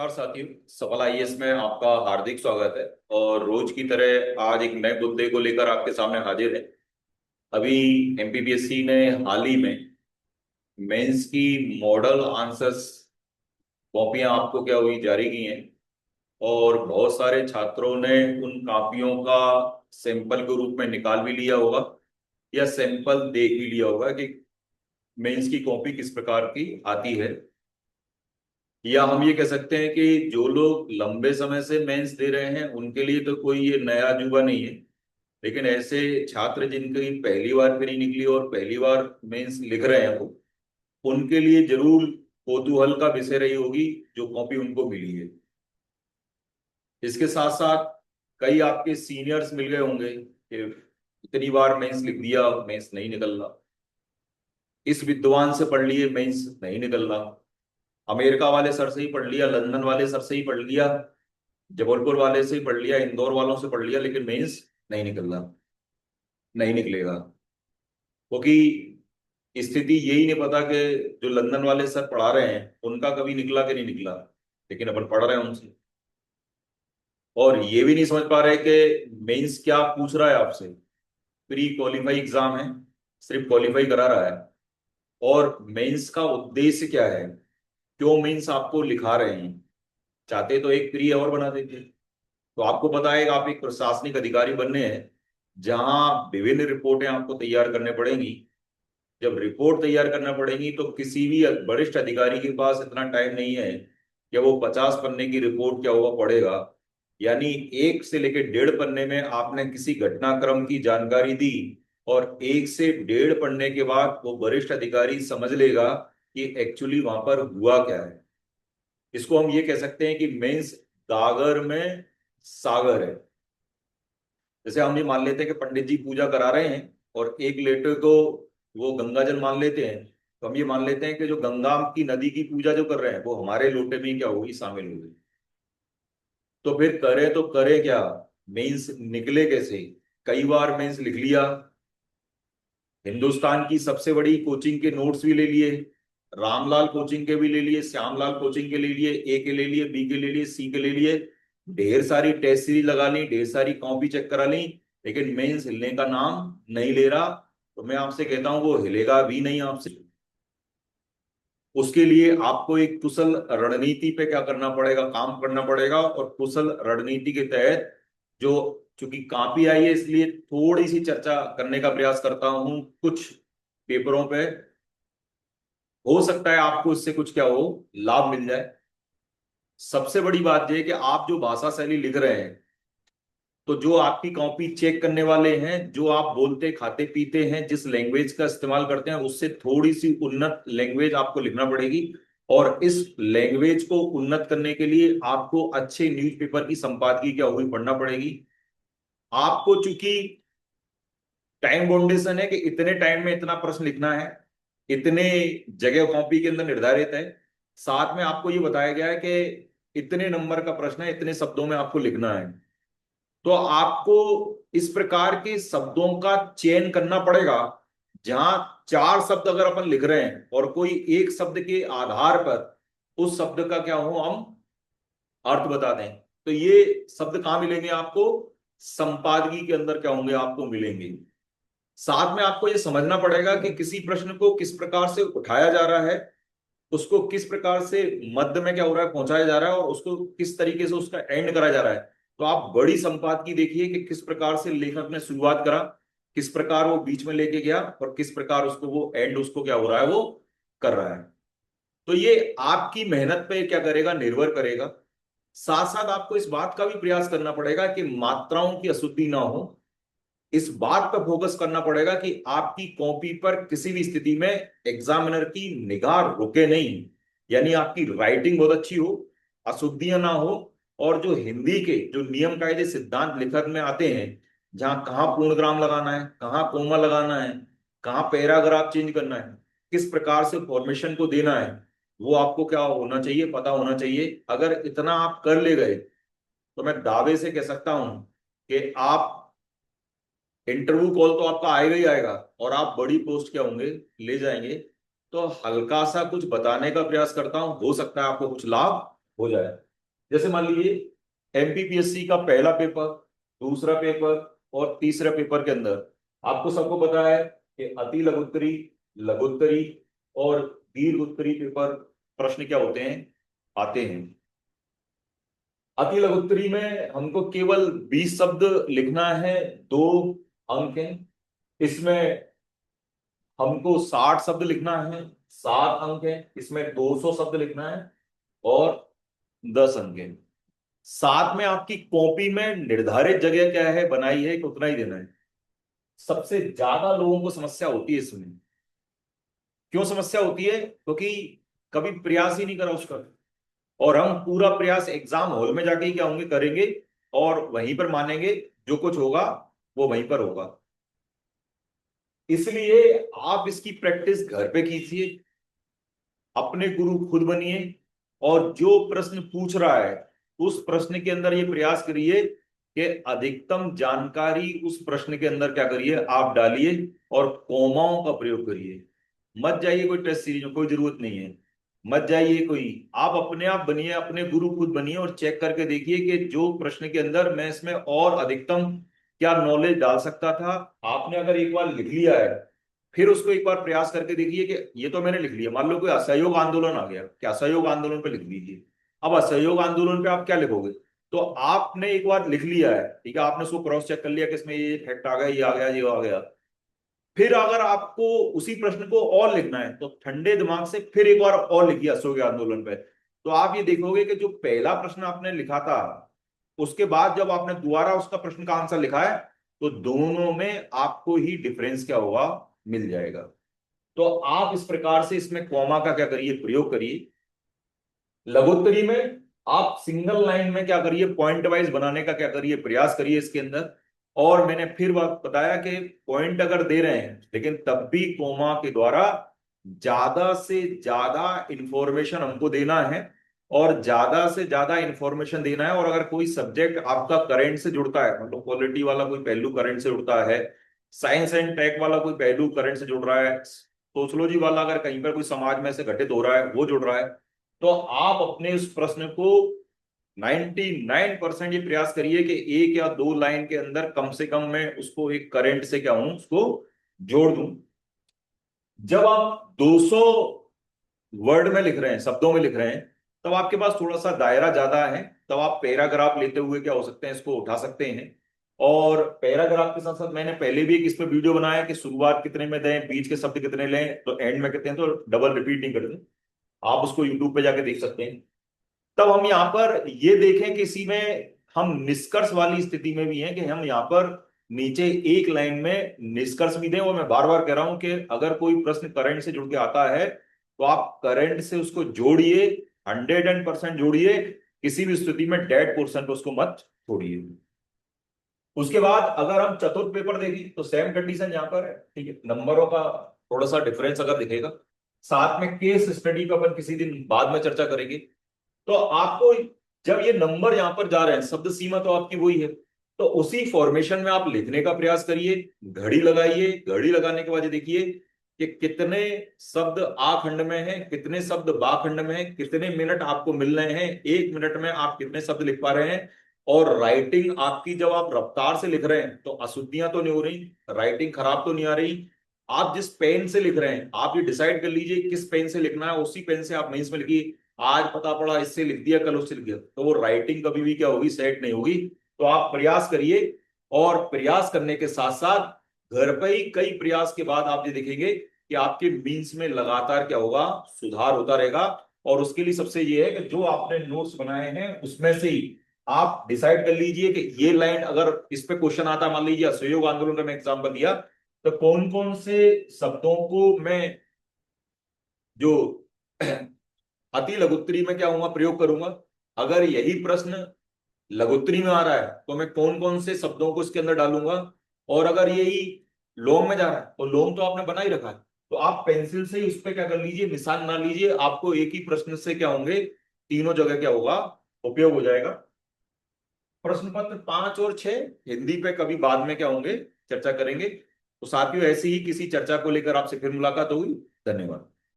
नमस्कार साथियों। सफल आईएएस में आपका हार्दिक स्वागत है। और रोज की तरह आज एक नए मुद्दे को लेकर आपके सामने हाजिर है। अभी एमपीपीएससी ने हाल ही में मेंस की मॉडल आंसर्स कॉपियां आपको क्या हुई जारी की हैं। और बहुत सारे छात्रों ने उन कॉपियों का सैंपल के रूप में निकाल भी लिया होगा या सैंपल देख भी लिया होगा कि मेंस की कॉपी किस प्रकार की आती है। या हम ये कह सकते हैं कि जो लोग लंबे समय से मेंस दे रहे हैं उनके लिए तो कोई ये नया अजूबा नहीं है। लेकिन ऐसे छात्र जिनकी पहली बार प्री निकली और पहली बार मेंस लिख रहे हैं वो उनके लिए जरूर कौतूहल का विषय रही होगी जो कॉपी उनको मिली है। इसके साथ साथ कई आपके सीनियर्स मिल गए होंगे कि इतनी बार मेंस लिख दिया, मेंस नहीं निकल रहा। इस विद्वान से पढ़ लिए, मेंस नहीं निकल रहा। अमेरिका वाले सर से ही पढ़ लिया, लंदन वाले सर से ही पढ़ लिया, जबलपुर वाले से ही पढ़ लिया, इंदौर वालों से पढ़ लिया, लेकिन मेंस नहीं निकल रहा, नहीं निकलेगा। क्योंकि स्थिति यही नहीं पता कि जो लंदन वाले सर पढ़ा रहे हैं उनका कभी निकला कि नहीं निकला, लेकिन अपन पढ़ रहे हैं उनसे। और ये भी नहीं समझ पा रहे कि मेंस क्या पूछ रहा है आपसे। प्री क्वालिफाई एग्जाम है, सिर्फ क्वालिफाई करा रहा है। और मेंस का उद्देश्य क्या है, क्यों मेंस आपको लिखा रहे हैं। चाहते तो एक प्री और बना देते। तो आपको पता है कि आप एक प्रशासनिक अधिकारी बनने हैं जहां विभिन्न रिपोर्टें आपको तैयार करने पड़ेंगी। जब रिपोर्ट तैयार करना पड़ेगी तो किसी भी वरिष्ठ अधिकारी के पास इतना टाइम नहीं है कि वो 50 पन्ने की रिपोर्ट क्या हुआ पढ़ेगा। यानी 1 से लेकर 1.5 पन्ने में आपने किसी घटनाक्रम की जानकारी दी और 1 से 1.5 पन्ने के बाद वो वरिष्ठ अधिकारी समझ लेगा कि एक्चुअली वहां पर हुआ क्या है। इसको हम ये कह सकते हैं कि मेंस दागर में सागर है। जैसे हम ये मान लेते हैं कि पंडित जी पूजा करा रहे हैं और एक लेटे को वो गंगा जल मान लेते हैं। तो हम ये मान लेते हैं कि जो गंगा की नदी की पूजा जो कर रहे हैं वो हमारे लोटे में ही क्या होगी, शामिल होगी। तो फिर करें तो करें क्या, मेंस निकले कैसे। कई बार मेंस लिख लिया, हिंदुस्तान की सबसे बड़ी कोचिंग के नोट्स भी ले लिए, रामलाल कोचिंग के भी ले लिए, श्यामलाल कोचिंग के ले लिए, ए के ले लिए, बी के ले लिए, सी के ले लिए। ढेर सारी टेस्ट सीरीज लगा ली, ढेर सारी कॉपी चेक करा ली, लेकिन मेंस हिलने का नाम नहीं ले रहा। तो मैं आपसे कहता हूं वो हिलेगा भी नहीं आपसे। उसके लिए आपको एक कुशल रणनीति पे क्या करना पड़ेगा, काम करना पड़ेगा। और कुशल रणनीति के तहत जो, चूंकि कॉपी आई है इसलिए थोड़ी सी चर्चा करने का प्रयास करता हूं कुछ पेपरों पे। हो सकता है आपको इससे कुछ क्या हो, लाभ मिल जाए। सबसे बड़ी बात यह है कि आप जो भाषा शैली लिख रहे हैं, तो जो आपकी कॉपी चेक करने वाले हैं, जो आप बोलते खाते पीते हैं, जिस लैंग्वेज का इस्तेमाल करते हैं उससे थोड़ी सी उन्नत लैंग्वेज आपको लिखना पड़ेगी। और इस लैंग्वेज को उन्नत करने के लिए आपको अच्छे न्यूज़पेपर की संपादकीय क्या हुई पढ़ना पड़ेगी। आपको चूंकि टाइम बाउंडेशन है कि इतने टाइम में इतना प्रश्न लिखना है, इतने जगह कॉपी के अंदर निर्धारित है। साथ में आपको ये बताया गया है कि इतने नंबर का प्रश्न है, इतने शब्दों में आपको लिखना है। तो आपको इस प्रकार के शब्दों का चयन करना पड़ेगा जहां 4 शब्द अगर अपन लिख रहे हैं और कोई एक शब्द के आधार पर उस शब्द का क्या हो हम अर्थ बता दें। तो ये शब्द कहां मिलेंगे आपको, संपादकी के अंदर क्या होंगे, आपको मिलेंगे। साथ में आपको ये समझना पड़ेगा कि किसी प्रश्न को किस प्रकार से उठाया जा रहा है, उसको किस प्रकार से मध्य में क्या हो रहा है पहुंचाया जा रहा है, और उसको किस तरीके से उसका एंड करा जा रहा है। तो आप बड़ी संपादकी देखिए कि किस प्रकार से लेखक ने शुरुआत करा, किस प्रकार वो बीच में लेके गया, और किस प्रकार उसको वो एंड उसको क्या हो रहा है वो कर रहा है। तो ये आपकी मेहनत पे क्या करेगा, निर्भर करेगा। साथ साथ आपको इस बात का भी प्रयास करना पड़ेगा कि मात्राओं की अशुद्धि ना हो। इस बात पर फोकस करना पड़ेगा कि आपकी कॉपी पर किसी भी स्थिति में एग्जामिनर की निगाह रुके नहीं। यानी आपकी राइटिंग बहुत अच्छी हो, अशुद्धियां ना हो। और जो हिंदी के जो नियम कायदे सिद्धांत लेखक में आते हैं, जहां कहाँ पूर्णग्राम लगाना है, कहाँ कोमा लगाना है, कहाँ पैराग्राफ चेंज करना है, किस प्रकार से फॉर्मेशन को देना है, वो आपको क्या होना चाहिए, पता होना चाहिए। अगर इतना आप कर ले गए तो मैं दावे से कह सकता हूं कि आप इंटरव्यू कॉल तो आपका आएगा ही आएगा और आप बड़ी पोस्ट क्या होंगे, ले जाएंगे। तो हल्का सा कुछ बताने का प्रयास करता हूं, हो सकता है आपको कुछ लाभ हो जाए। जैसे मान लीजिए एमपीपीएससी का पहला पेपर, दूसरा पेपर और तीसरा पेपर के अंदर आपको सबको पता है कि अति लघुत्तरी, लघुत्तरी और दीर्घ उत्तरी पेपर प्रश्न क्या होते हैं, आते हैं। अति लघुत्तरी में हमको केवल 20 शब्द लिखना है, 2 अंक हैं। इसमें हमको 60 शब्द लिखना है, 7 अंक है। इसमें 200 शब्द लिखना है और 10 अंक है। साथ में आपकी कॉपी में निर्धारित जगह क्या है बनाई है कि उतना ही देना है। सबसे ज्यादा लोगों को समस्या होती है इसमें। क्यों समस्या होती है? क्योंकि कभी प्रयास ही नहीं करा उसका, और हम पूरा प्रयास एग्जाम हॉल में जाके ही क्या होंगे करेंगे और वहीं पर मानेंगे जो कुछ होगा वो वहीं पर होगा। इसलिए आप इसकी प्रैक्टिस घर पे कीजिए, अपने गुरु खुद बनिए, और जो प्रश्न पूछ रहा है उस प्रश्न के अंदर ये प्रयास करिए कि अधिकतम जानकारी उस प्रश्न के अंदर क्या करिए आप डालिए और कोमाओं का प्रयोग करिए। मत जाइए कोई टेस्ट सीरीज में, कोई जरूरत नहीं है। मत जाइए कोई, आप अपने आप बनिए, अपने गुरु खुद बनिए और चेक करके देखिए कि जो प्रश्न के अंदर मैं इसमें और अधिकतम क्या नॉलेज डाल सकता था। आपने अगर एक बार लिख लिया है, फिर उसको एक बार प्रयास करके देखिए कि ये तो मैंने लिख लिया। मान लो कोई असहयोग आंदोलन आ गया, क्या असहयोग आंदोलन पे लिख लीजिए। अब असहयोग आंदोलन पे आप क्या लिखोगे? तो आपने एक बार लिख लिया है, ठीक है, आपने उसको क्रॉस चेक कर लिया कि इसमें ये फैक्ट आ गया, ये आ गया, ये आ गया। फिर अगर आपको उसी प्रश्न को और लिखना है तो ठंडे दिमाग से फिर एक बार और लिखिए असहयोग आंदोलन पे। तो आप ये देखोगे कि जो पहला प्रश्न आपने लिखा था, उसके बाद जब आपने दोबारा उसका प्रश्न का आंसर लिखा है, तो दोनों में आपको ही डिफरेंस क्या होगा, मिल जाएगा। तो आप इस प्रकार से इसमें कॉमा का क्या करिए, प्रयोग करिए। लघुत्तरी में आप सिंगल लाइन में क्या करिए, पॉइंट वाइज बनाने का क्या करिए, प्रयास करिए इसके अंदर। और मैंने फिर बात बताया कि पॉइंट अगर दे रहे हैं लेकिन तब भी कोमा के द्वारा ज्यादा से ज्यादा इंफॉर्मेशन हमको देना है, और ज्यादा से ज्यादा इंफॉर्मेशन देना है। और अगर कोई सब्जेक्ट आपका करंट से जुड़ता है, मतलब पॉलिटी वाला कोई पहलू करंट से जुड़ता है, साइंस एंड टेक वाला कोई पहलू करंट से जुड़ रहा है, सोशलॉजी वाला अगर कहीं पर कोई समाज में से घटित हो रहा है वो जुड़ रहा है, तो आप अपने उस प्रश्न को 99% ये प्रयास करिए कि 1 या 2 लाइन के अंदर कम से कम मैं उसको एक करंट से क्या हूं उसको जोड़ दूं। जब आप 200 वर्ड में लिख रहे हैं, शब्दों में लिख रहे हैं, तब आपके पास थोड़ा सा दायरा ज्यादा है। तब आप पैराग्राफ लेते हुए क्या हो सकते हैं, इसको उठा सकते हैं। और पैराग्राफ के साथ साथ मैंने पहले भी एक इस पे वीडियो बनाया कि शुरुआत कितने में दें, बीच के शब्द कितने लें, तो एंड में कितने हैं, तो डबल रिपीट नहीं करते। आप उसको यूट्यूब पे जाके देख सकते हैं। तब हम यहाँ पर ये देखें कि इसी में हम निष्कर्ष वाली स्थिति में भी हैं कि हम यहाँ पर नीचे एक लाइन में निष्कर्ष भी दें। और मैं बार बार कह रहा हूं कि अगर कोई प्रश्न करंट से जुड़ के आता है तो आप करंट से उसको जोड़िए, 100% जोड़िए। किसी भी स्थिति में डेड पोर्शन पे उसको मत छोड़िए। उसके बाद अगर हम चतुर्थ पेपर देखें तो सेम कंडीशन यहाँ पर है, ठीक है। नंबरों का थोड़ा सा डिफरेंस अगर दिखेगा, साथ में केस स्टडी का अपन किसी दिन बाद में चर्चा करेंगे। तो आपको जब ये नंबर यहां पर जा रहे हैं, शब्द सीमा तो आपकी वही है, तो उसी फॉर्मेशन में आप लिखने का प्रयास करिए। घड़ी लगाइए, घड़ी लगाने के बाद ये देखिए कि कितने शब्द आ खंड में हैं, कितने शब्द बा खंड में हैं, कितने मिनट आपको मिल रहे हैं, 1 मिनट में आप कितने शब्द लिख पा रहे हैं। और राइटिंग आपकी जब आप रफ्तार से लिख रहे हैं तो अशुद्धियां तो नहीं हो रही, राइटिंग खराब तो नहीं आ रही। आप जिस पेन से लिख रहे हैं आप ये डिसाइड कर लीजिए किस पेन से लिखना है, उसी पेन से आप मेंस में लिखिए। आज पता पड़ा इससे लिख दिया, कल उससे लिख दिया, तो वो राइटिंग कभी भी क्या होगी, सेट नहीं होगी। तो आप प्रयास करिए, और प्रयास करने के साथ साथ घर पे ही कई प्रयास के बाद आप ये देखेंगे कि आपके मीन्स में लगातार क्या होगा, सुधार होता रहेगा। और उसके लिए सबसे ये है कि जो आपने नोट्स बनाए हैं उसमें से ही आप डिसाइड कर लीजिए कि ये लाइन अगर इस पे क्वेश्चन आता, मान लीजिए असहयोग आंदोलन का मैं एग्जाम्पल दिया, तो कौन कौन से शब्दों को मैं जो अति लघुत्तरी में क्या होगा, प्रयोग करूंगा। अगर यही प्रश्न लघुत्तरी में आ रहा है तो मैं कौन कौन से शब्दों को इसके अंदर डालूंगा। और अगर यही लॉन्ग में जा रहा है तो लॉन्ग तो आपने बना ही रखा है, तो आप पेंसिल से ही उस पर क्या कर लीजिए, निशान बना लीजिए। आपको एक ही प्रश्न से क्या होंगे, तीनों जगह क्या होगा, उपयोग हो जाएगा। प्रश्न पत्र 5 और 6 हिंदी पे कभी बाद में क्या होंगे, चर्चा करेंगे। तो साथियों ऐसी ही किसी चर्चा को लेकर आपसे फिर मुलाकात होगी। धन्यवाद।